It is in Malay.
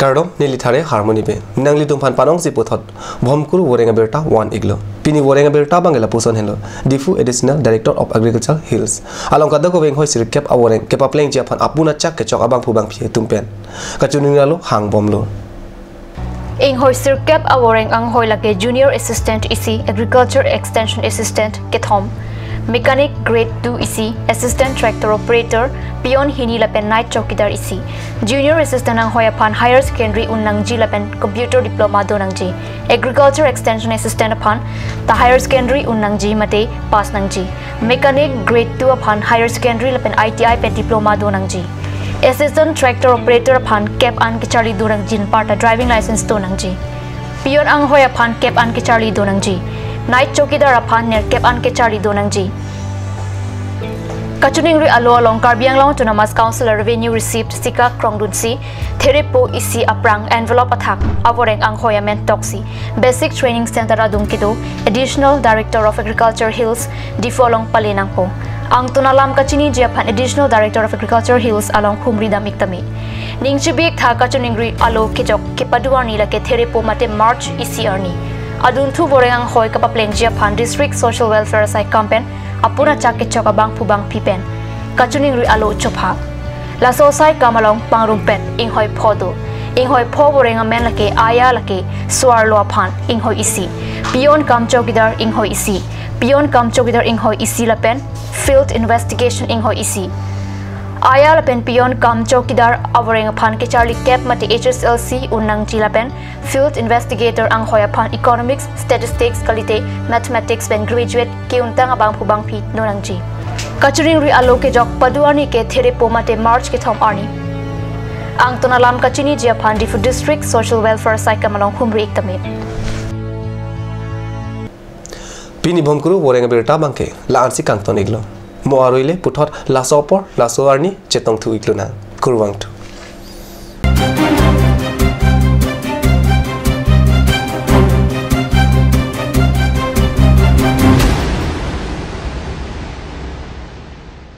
Kardom nilithare harmony be nangli tumpan panong si puthot Bhomkuru voreng abirta 1 iglo pini voreng abirta bangela puson hello difu additional director of agriculture hills along kada ko weng hoi sir kep aworeng kepa pleng japan apuna chak ke chok abang phubang phie tumpen kachuningalo hang bomlo ing hoi sir kep aworeng ang hoi lake junior assistant isi agriculture extension assistant kethom mechanic grade 2 isi assistant tractor operator pion hini lapen night chokidar isi junior assistant ang hoya pan higher secondary unnang ji lapen computer diploma donang ji agriculture extension assistant upon the higher secondary unnang ji mate pass nang ji mechanic grade 2 upon higher secondary lapen ITI pen diploma donang ji assistant tractor operator upon cap an kichari donang jin parta driving license donang ji pion ang hoya pan cap an kichari donang ji night chokidar upon ner cap an kichari donang ji Kachuning ri alo along Karbiang Long to Namas Council Revenue Received Sika Krongdunsi Therepo isi aprang envelope attack avoreng ang hoyamen toxi Basic Training Center adungkido Additional Director of Agriculture Hills Difolong Palinang po ang tunalam kachini Japan Additional Director of Agriculture Hills along Humri damiktami Ningchibik tha kachuning ri alo kijok kipaduani lake Therepo mate March isi arni aduntu voreng ang hoy kapapleng Japan District Social Welfare Site Campaign apuna chake choka bang pubang pipen kachuning ri alo chopha la sosai kamalong pangrumpen inghoi phodo inghoi pho boreng amen lake aya lake swar lo phan inghoi isi pion kam chokidar inghoi isi pion kam chokidar inghoi isi lapen field investigation inghoi isi aya lapen pion kam chokidar avoreng phan ke charlie cap mate HSLC unang chilapen field investigator ang hoya phan economics statistics kalite mathematics ben graduate ke untang abang phubang phi nonang ji kachuring ri alo ke jok paduani ke Therepo mate March ke thom arni ang tonalam kachini Japan Difu District Social Welfare Site kamalong humri iktame pini Bhomkuru voreng abirta bangke la ansi kangton iglo mo aroile puthot lasopor lasoarni chetong thu igluna kurwang